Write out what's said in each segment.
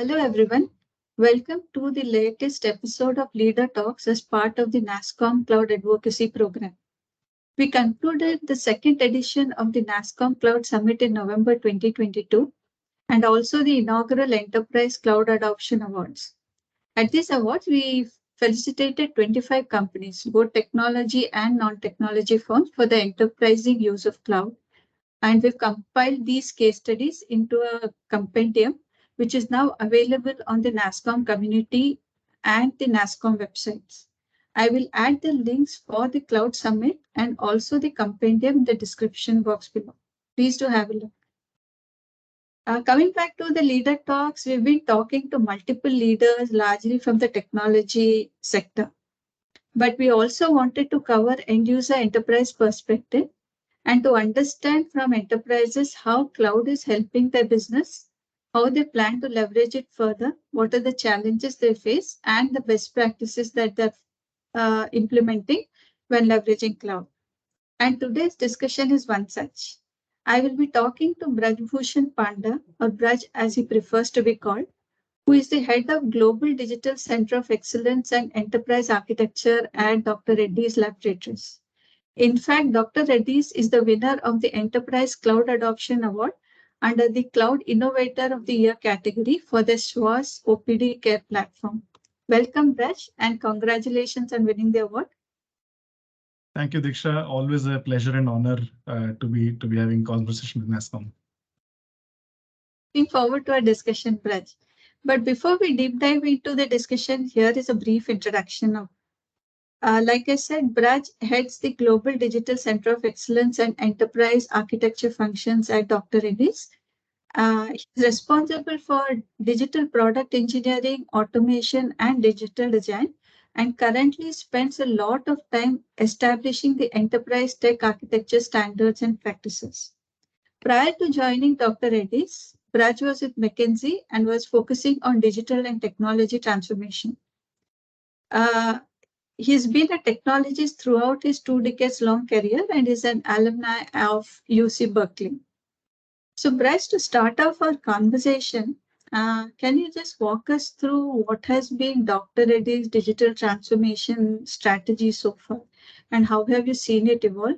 Hello everyone. Welcome to the latest episode of Leader Talks as part of the nasscom Cloud Advocacy Program. We concluded the second edition of the nasscom Cloud Summit in November 2022 and also the inaugural Enterprise Cloud Adoption Awards. At these awards, we felicitated 25 companies, both technology and non-technology firms, for the enterprising use of cloud. And we've compiled these case studies into a compendium, which is now available on the nasscom community and the nasscom websites. I will add the links for the Cloud Summit and also the compendium in the description box below. Please do have a look. Coming back to the leader talks, we've been talking to multiple leaders, largely from the technology sector. But we also wanted to cover end user enterprise perspective and to understand from enterprises how cloud is helping their business, how they plan to leverage it further, what are the challenges they face, and the best practices that they're implementing when leveraging cloud. And today's discussion is one such. I will be talking to Brajabhusan Panda, or Braj as he prefers to be called, who is the head of Global Digital Center of Excellence and Enterprise Architecture at Dr. Reddy's Laboratories. In fact, Dr. Reddy's is the winner of the Enterprise Cloud Adoption Award under the Cloud Innovator of the Year category for the Svaas OPDCare platform. Welcome, Braj, and congratulations on winning the award. Thank you, Diksha. Always a pleasure and honor to be having conversation with nasscom. Looking forward to our discussion, Braj. But before we deep dive into the discussion, here is a brief introduction of. Like I said, Braj heads the Global Digital Center of Excellence and Enterprise Architecture functions at Dr. Reddy's. He's responsible for digital product engineering, automation, and digital design, and currently spends a lot of time establishing the enterprise tech architecture standards and practices. Prior to joining Dr. Reddy's, Braj was with McKinsey and was focusing on digital and technology transformation. He's been a technologist throughout his 2 decades long career and is an alumni of UC Berkeley. So, Bryce, to start off our conversation, can you just walk us through what has been Dr. Reddy's digital transformation strategy so far, and how have you seen it evolve?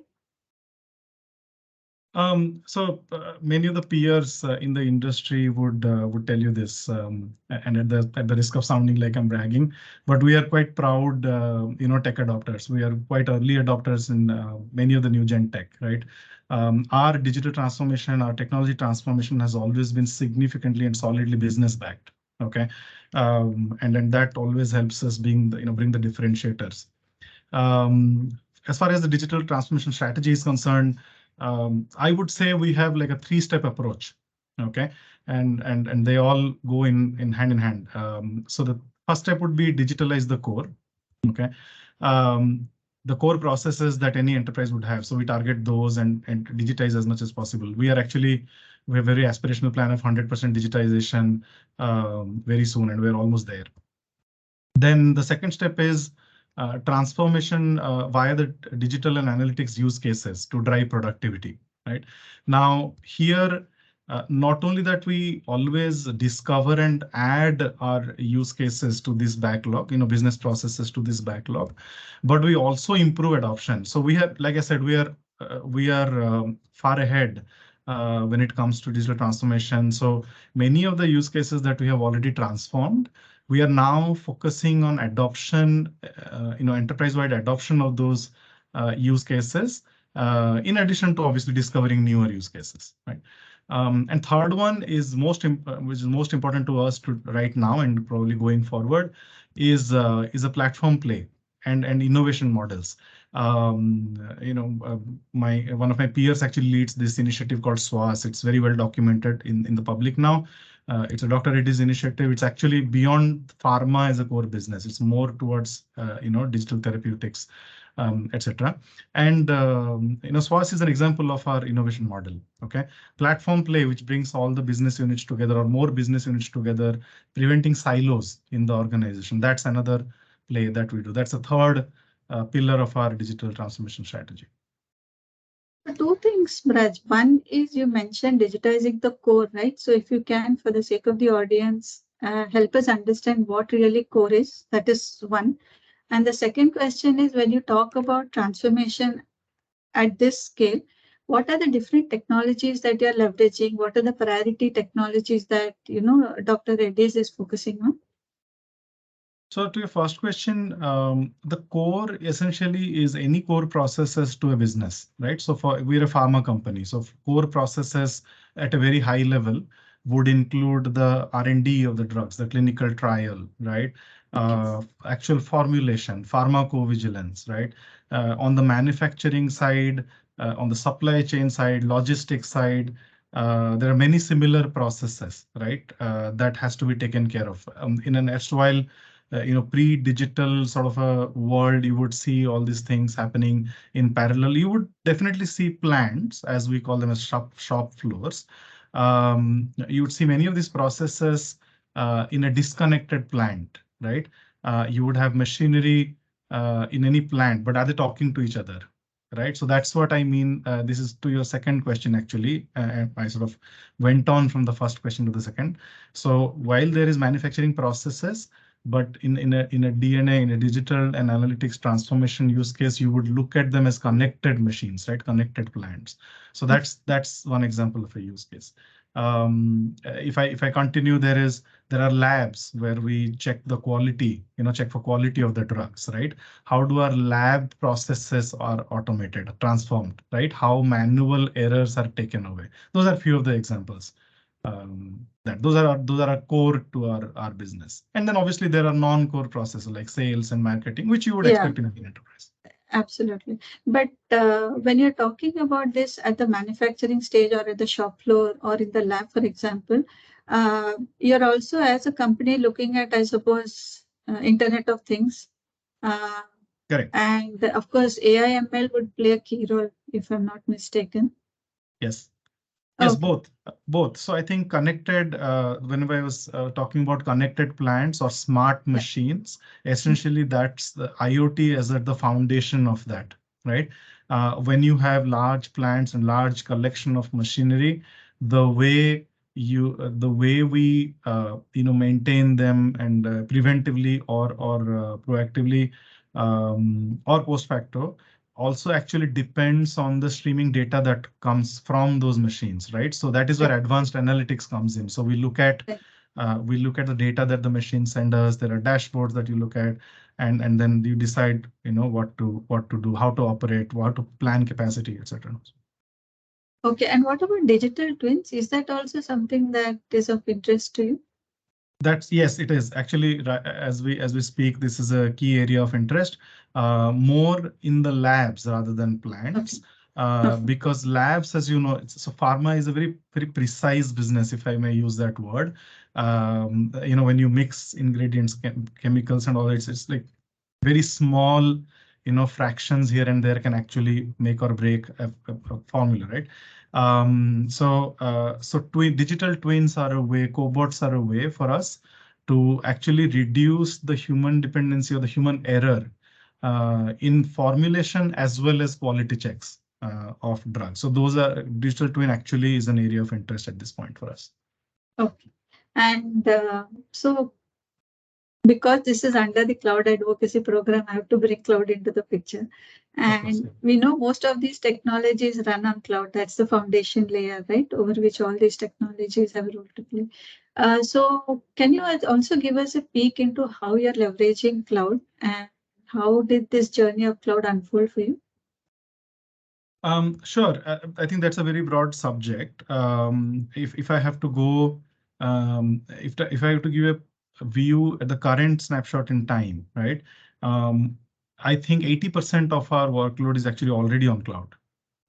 Many of the peers in the industry would tell you this, and at the risk of sounding like I'm bragging, but we are quite proud, tech adopters. We are quite early adopters in many of the new gen tech, right? Our digital transformation, our technology transformation has always been significantly and solidly business backed. Okay, and then that always helps us bring the differentiators. As far as the digital transformation strategy is concerned, I would say we have like a 3-step approach, okay, and they all go in hand in hand. So the first step would be digitalize the core, okay, the core processes that any enterprise would have. So we target those and digitize as much as possible. We have a very aspirational plan of 100% digitization very soon, and we're almost there. Then the second step is transformation via the digital and analytics use cases to drive productivity. Right now, here, not only that we always discover and add our use cases to this backlog, business processes to this backlog, but we also improve adoption. So we have, like I said, we are far ahead when it comes to digital transformation. So many of the use cases that we have already transformed, we are now focusing on adoption, enterprise-wide adoption of those use cases, in addition to obviously discovering newer use cases, right? And third one is which is most important to us right now and probably going forward is a platform play and innovation models. One of my peers actually leads this initiative called Svaas. It's very well documented in the public now. It's a Dr. Reddy's initiative. It's actually beyond pharma as a core business. It's more towards digital therapeutics, etc. And Svaas is an example of our innovation model. Okay, platform play, which brings all the business units together or more business units together, preventing silos in the organization. That's another play that we do. That's a third pillar of our digital transformation strategy. 2 things, Braj. One is you mentioned digitizing the core, right? So if you can, for the sake of the audience, help us understand what really core is. That is one. And the second question is, when you talk about transformation at this scale, what are the different technologies that you're leveraging? What are the priority technologies that, Dr. Reddy's is focusing on? So to your first question, the core essentially is any core processes to a business, right? So we're a pharma company, so core processes at a very high level would include the R&D of the drugs, the clinical trial, right? Actual formulation, pharmacovigilance, right? On the manufacturing side, on the supply chain side, logistics side, there are many similar processes, right? That has to be taken care of. In an erstwhile pre-digital sort of a world, you would see all these things happening in parallel. You would definitely see plants, as we call them, as shop floors. You would see many of these processes in a disconnected plant, right? You would have machinery in any plant, but are they talking to each other? Right. So that's what I mean. This is to your second question, actually. I sort of went on from the first question to the second. So while there is manufacturing processes, but in a DNA, in a digital and analytics transformation use case, you would look at them as connected machines, right? Connected plants. So that's one example of a use case. If I continue, there are labs where we check the quality, check for quality of the drugs, right? How do our lab processes are automated, transformed, right? How manual errors are taken away. Those are few of the examples. That those are our core to our business. And then obviously there are non-core processes like sales and marketing, which you would Yeah, expect in an enterprise. absolutely. But when you're talking about this at the manufacturing stage or at the shop floor or in the lab, for example, you're also as a company looking at, I suppose, Internet of Things. Uh, Correct. and of course, AI ML would play a key role, if I'm not mistaken. Yes. Yes, Okay. both. So I think connected, whenever I was talking about connected plants or smart Yeah. machines, essentially that's the IoT as at the foundation of that, right? When you have large plants and large collection of machinery, the way we, maintain them and preventively or proactively or post facto also actually depends on the streaming data that comes from those machines, right? So that is Right. where advanced analytics comes in. So Right. we look at the data that the machine send us. There are dashboards that you look at, and then you decide, what to do, how to operate, how to plan capacity, etc. Okay. And what about digital twins? Is that also something that is of interest to you? That's yes, it is actually as we speak. This is a key area of interest, more in the labs rather than Okay. plants, Okay. because labs, as you know, so pharma is a very precise business, if I may use that word. When you mix ingredients, chemicals, and all, it's like very small, fractions here and there can actually make or break a formula, right? Digital twins are a way, cobots are a way for us to actually reduce the human dependency or the human error in formulation as well as quality checks of drugs. So those are digital twin actually is an area of interest at this point for us. Okay. And so, because this is under the cloud advocacy program, I have to bring cloud into the picture. Of course. And we know most of these technologies run on cloud. That's the foundation layer, right? Over which all these technologies have a role to play. So, can you also give us a peek into how you're leveraging cloud and how did this journey of cloud unfold for you? Sure. I think that's a very broad subject. If I have to go, if I have to give a view at the current snapshot in time, right? I think 80% of our workload is actually already on cloud.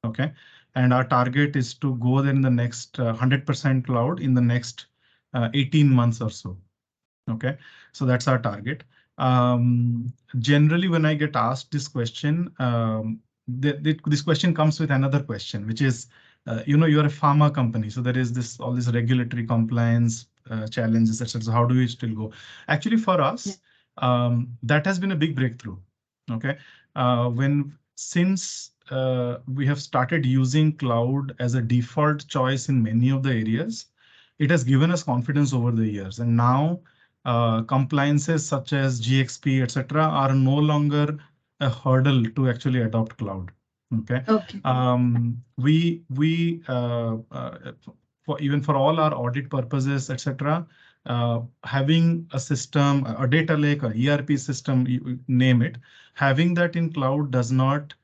Okay, and our target is to go there in the next 100% cloud in the next 18 months or so. Okay, so that's our target. Generally, when I get asked this question, this question comes with another question, which is, you're a pharma company, so there is all this regulatory compliance challenges, etc. So how do we still go? Actually, for Yeah. us, that has been a big breakthrough. Okay, since we have started using cloud as a default choice in many of the areas, it has given us confidence over the years. And now compliances such as GXP, etc., are no longer a hurdle to actually adopt cloud. Okay. Okay. We for even for all our audit purposes, etc., having a system, a data lake, a ERP system, you name it, having that in cloud does not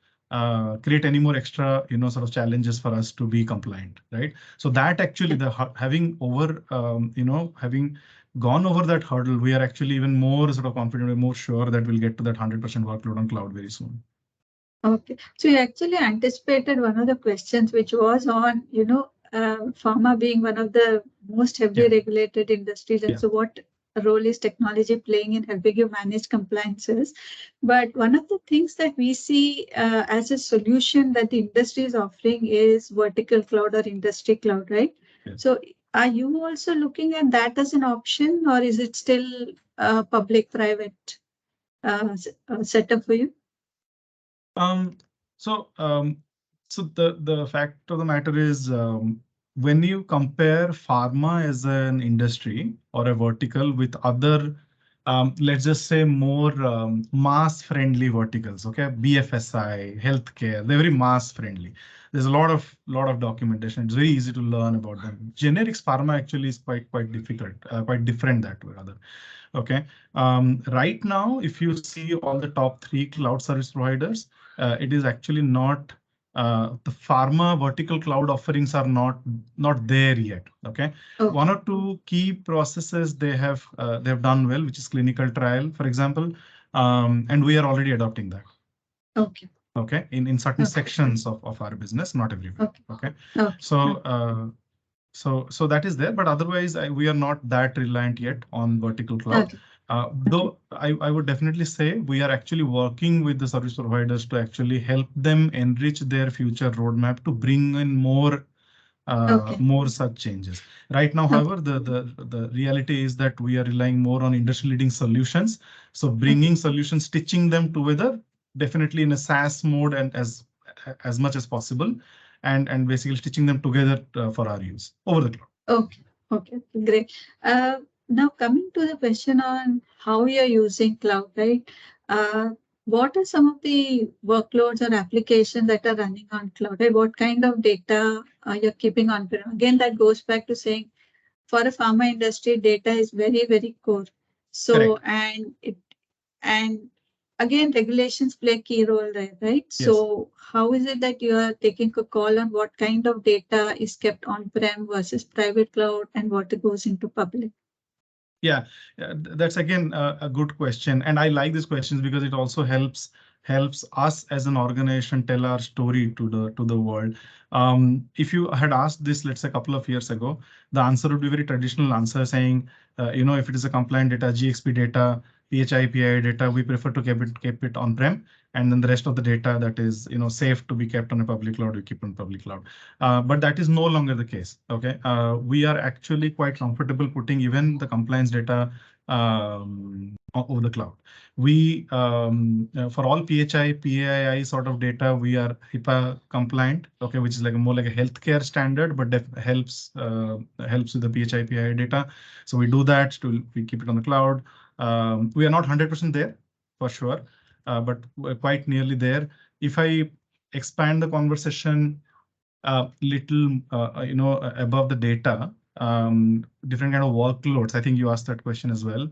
create any more extra, sort of challenges for us to be compliant, right? So that actually having over, having gone over that hurdle, we are actually even more sort of confident, we're more sure that we'll get to that 100% workload on cloud very soon. Okay. So you actually anticipated one of the questions, which was on, pharma being one of the most heavily regulated industries. And so what role is technology playing in helping you manage compliances? But one of the things that we see as a solution that the industry is offering is vertical cloud or industry cloud, right? So are you also looking at that as an option, or is it still public-private setup for you? Um, so, so the fact of the matter is, when you compare pharma as an industry or a vertical with other, let's just say more mass-friendly verticals, okay, BFSI, healthcare, they're very mass-friendly. There's a lot of documentation. It's very easy to learn about them. Generics pharma actually is quite difficult, quite different that way rather. Okay. Right now, if you see all the top 3 cloud service providers, it is actually not the pharma vertical cloud offerings are not there yet. Okay. One or two key processes they have done well, which is clinical trial, for example, and we are already adopting that. Okay. Okay. In certain sections of our business, not everywhere. Okay. So that is there, but otherwise we are not that reliant yet on vertical cloud. Though I would definitely say we are actually working with the service providers to actually help them enrich their future roadmap to bring in more such changes. Right now, however, the reality is that we are relying more on industry leading solutions. So bringing solutions, stitching them together, definitely in a SaaS mode and as much as possible, and basically stitching them together for our use over the cloud. Okay, great. Now coming to the question on how you're using cloud, right? What are some of the workloads or applications that are running on cloud? Right? What kind of data you're keeping on? Again, that goes back to saying for a pharma industry, data is very, very core. So, and again, regulations play a key role there, right? So how is it that you are taking a call on what kind of data is kept on-prem versus private cloud and what goes into public? Yeah, that's again a good question, and I like these questions because it also helps us as an organization tell our story to the world. If you had asked this, let's say a couple of years ago, the answer would be very traditional answer saying, if it is a compliant data, GXP data, PHI, PI data, we prefer to keep it on-prem, and then the rest of the data that is safe to be kept on a public cloud, we keep on public cloud. But that is no longer the case. Okay, we are actually quite comfortable putting even the compliance data over the cloud. We for all PHI, PAI sort of data, we are HIPAA compliant. Okay, which is like more like a healthcare standard, but helps with the PHI, PAI data. So we do that. We keep it on the cloud. We are not 100% there for sure, but we're quite nearly there. If I expand the conversation little, above the data, different kind of workloads. I think you asked that question as well.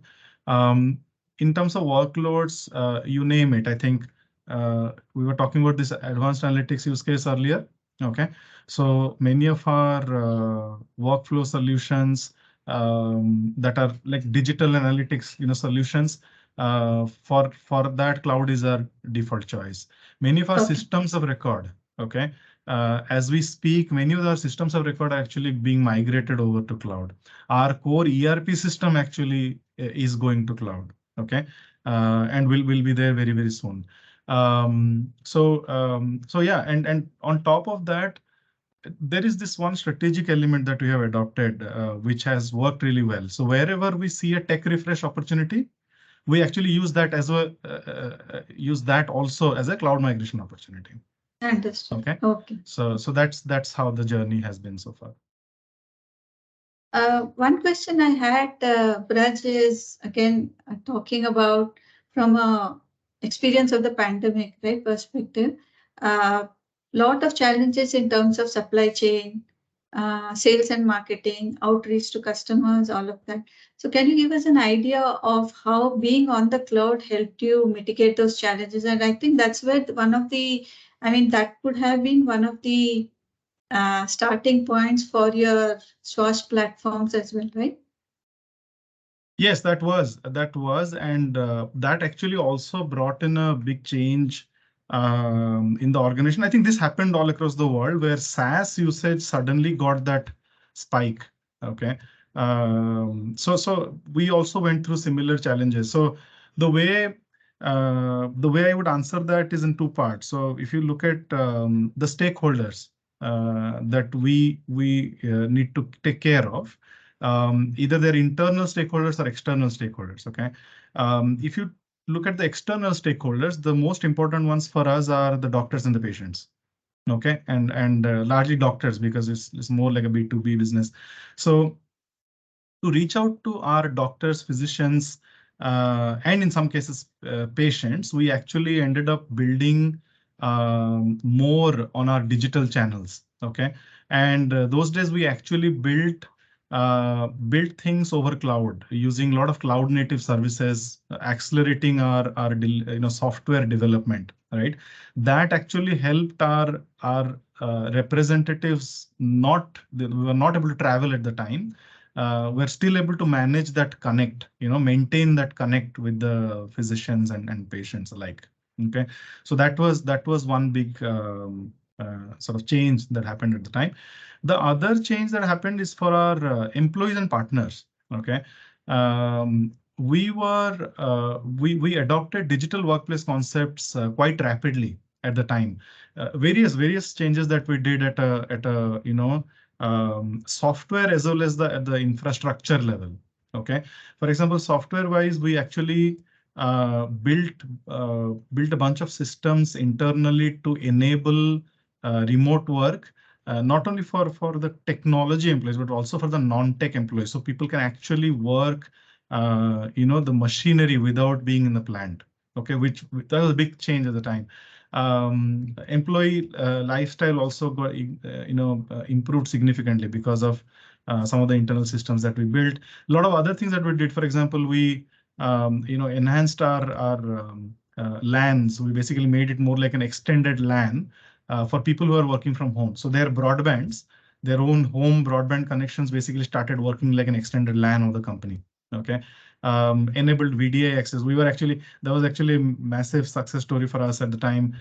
In terms of workloads, you name it. I think we were talking about this advanced analytics use case earlier. Okay, so many of our workflow solutions that are like digital analytics, solutions for that cloud is our default choice. Many of our systems of record. Okay. As we speak, many of our systems of record are actually being migrated over to cloud. Our core ERP system actually is going to cloud. Okay, and will be there very, very soon. So yeah, and on top of that, there is this one strategic element that we have adopted, which has worked really well. So wherever we see a tech refresh opportunity, we actually use that also as a cloud migration opportunity. Understood. Okay. So that's how the journey has been so far. One question I had, Braj, is again talking about from a experience of the pandemic, right, perspective. Lot of challenges in terms of supply chain, sales and marketing, outreach to customers, all of that. So, can you give us an idea of how being on the cloud helped you mitigate those challenges? And I think that's where one of the, I mean, that could have been one of the starting points for your Swash platforms as well, right? Yes, that was, and that actually also brought in a big change in the organization. I think this happened all across the world where SaaS usage suddenly got that spike. Okay, so we also went through similar challenges. So the way the way I would answer that is in two parts. So if you look at the stakeholders that we need to take care of, either they're internal stakeholders or external stakeholders. Okay, if you look at the external stakeholders, the most important ones for us are the doctors and the patients. Okay, and largely doctors because it's more like a B2B business. So to reach out to our doctors, physicians, and in some cases patients, we actually ended up building more on our digital channels. Okay, and those days we actually built things over cloud using a lot of cloud native services, accelerating our software development. Right, that actually helped our representatives. Not we were not able to travel at the time, we're still able to manage that connect, maintain that connect with the physicians and patients alike. Okay, so that was one big sort of change that happened at the time. The other change that happened is for our employees and partners. Okay, we adopted digital workplace concepts quite rapidly at the time. Various changes that we did at a software as well as the infrastructure level. Okay, for example, software wise, we actually built a bunch of systems internally to enable remote work, not only for the technology employees but also for the non-tech employees, so people can actually work the machinery without being in the plant. Okay, which that was a big change at the time. Employee lifestyle also got improved significantly because of some of the internal systems that we built. A lot of other things that we did. For example, we enhanced our LANs. We basically made it more like an extended LAN for people who are working from home. So their broadbands, their own home broadband connections, basically started working like an extended LAN of the company. Okay, enabled VDI access. That was actually a massive success story for us at the time.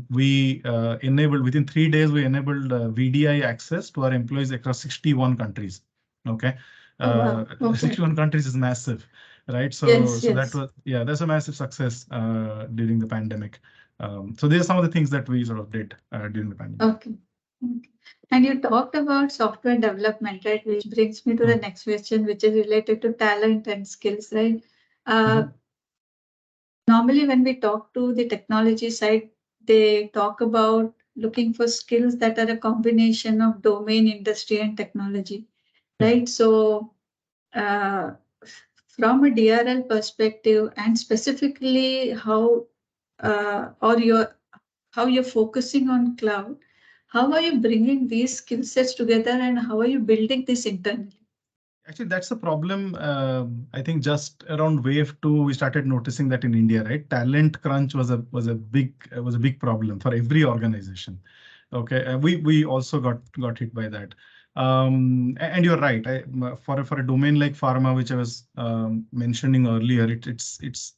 We enabled within 3 days. We enabled VDI access to our employees across 61 countries. Okay, Oh, wow. Okay. 61 countries is massive, right? So Yes, so that yes. was, yeah, that's a massive success during the pandemic. So these are some of the things that we sort of did during the pandemic. Okay. Okay. And you talked about software development, right? Which brings me to the next question, which is related to talent and skills, right? Mhm. Normally, when we talk to the technology side, they talk about looking for skills that are a combination of domain, industry, and technology, Yeah. right? So, uh, from a DRL perspective, and specifically or how you're focusing on cloud, how are you bringing these skill sets together, and how are you building this internally? Actually, that's the problem. I think just around wave two, we started noticing that in India, right? Talent crunch was a big problem for every organization. Okay, we also got hit by that. And you're right. For a domain like pharma, which I was mentioning earlier, it's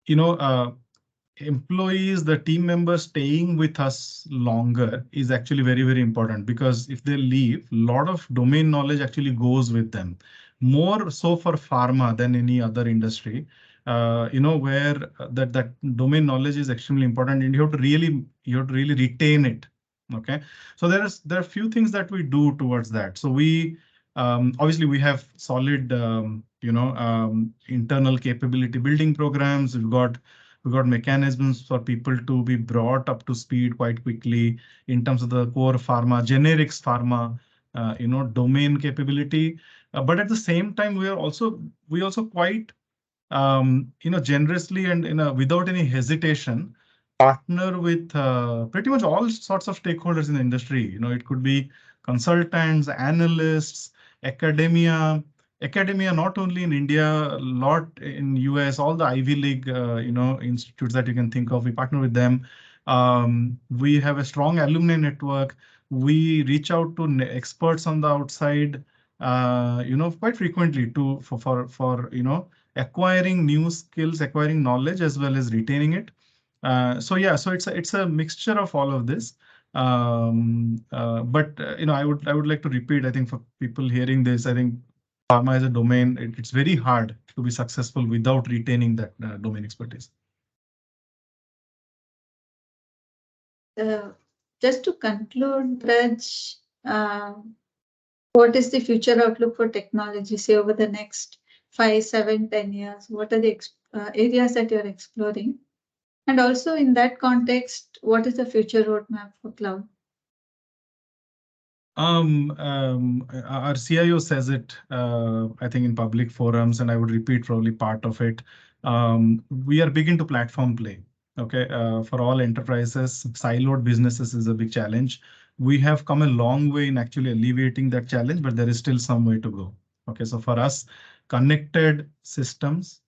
you know employees, the team members staying with us longer is actually very, very important, because if they leave, a lot of domain knowledge actually goes with them. More so for pharma than any other industry, where that domain knowledge is extremely important, and you have to really retain it. Okay, so there are few things that we do towards that. So we obviously we have solid internal capability building programs. We've got mechanisms for people to be brought up to speed quite quickly in terms of the core pharma, generics pharma. domain capability. But at the same time, we also quite generously and without any hesitation partner with pretty much all sorts of stakeholders in the industry. It could be consultants, analysts, academia. Academia not only in India, a lot in US, all the Ivy League institutes that you can think of. We partner with them. We have a strong alumni network. We reach out to experts on the outside, quite frequently for acquiring new skills, acquiring knowledge, as well as retaining it. So it's a mixture of all of this. But I would like to repeat. I think for people hearing this, I think pharma as a domain, it's very hard to be successful without retaining that domain expertise. Just to conclude, Braj, what is the future outlook for technology, say over the next 5, 7, 10 years? What are the areas that you're exploring? And also in that context, what is the future roadmap for cloud? Our CIO says it, I think, in public forums, and I would repeat probably part of it. We are big into platform play. Okay, for all enterprises, siloed businesses is a big challenge. We have come a long way in actually alleviating that challenge, but there is still some way to go. Okay, so for us, connected systems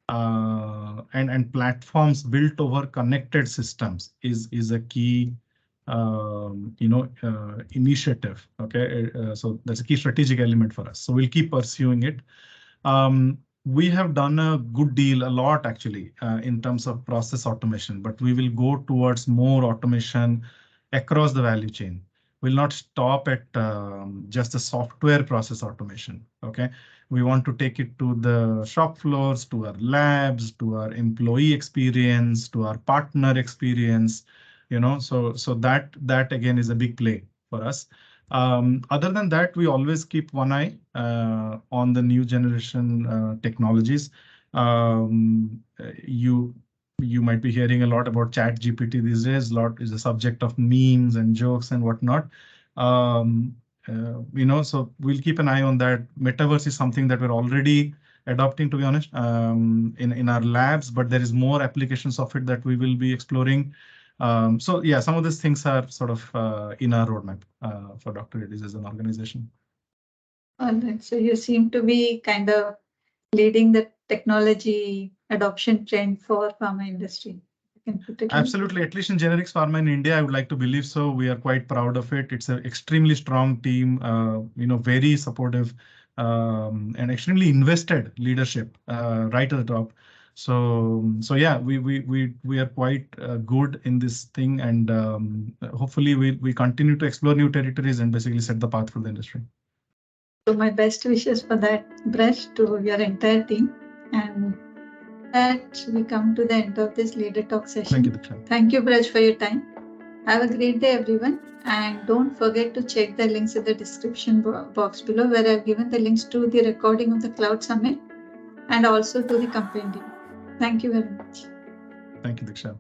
and platforms built over connected systems is a key initiative. Okay, so that's a key strategic element for us. So we'll keep pursuing it. We have done a good deal, a lot actually, in terms of process automation, but we will go towards more automation across the value chain. We'll not stop at just the software process automation. Okay, we want to take it to the shop floors, to our labs, to our employee experience, to our partner experience. So that again is a big play for us. Other than that, we always keep one eye on the new generation technologies. You might be hearing a lot about ChatGPT these days. A lot is the subject of memes and jokes and whatnot. So we'll keep an eye on that. Metaverse is something that we're already adopting, to be honest, in our labs, but there is more applications of it that we will be exploring. So yeah, some of these things are sort of in our roadmap for Dr. Reddy's as an organization. All right. So you seem to be kind of leading the technology adoption trend for pharma industry. You can put it Absolutely. At least in generics pharma in India, I would like to believe so. We are quite proud of it. It's an extremely strong team, very supportive and extremely invested leadership right at the top. So yeah, we are quite good in this thing, and hopefully we continue to explore new territories and basically set the path for the industry. So my best wishes for that, Braj, to your entire team. And that we come to the end of this leader talk session. Thank you, Diksha. Thank you, Braj, for your time. Have a great day, everyone. And don't forget to check the links in the description box below, where I've given the links to the recording of the Cloud Summit and also to the compendium. Thank you very much. Thank you, Diksha.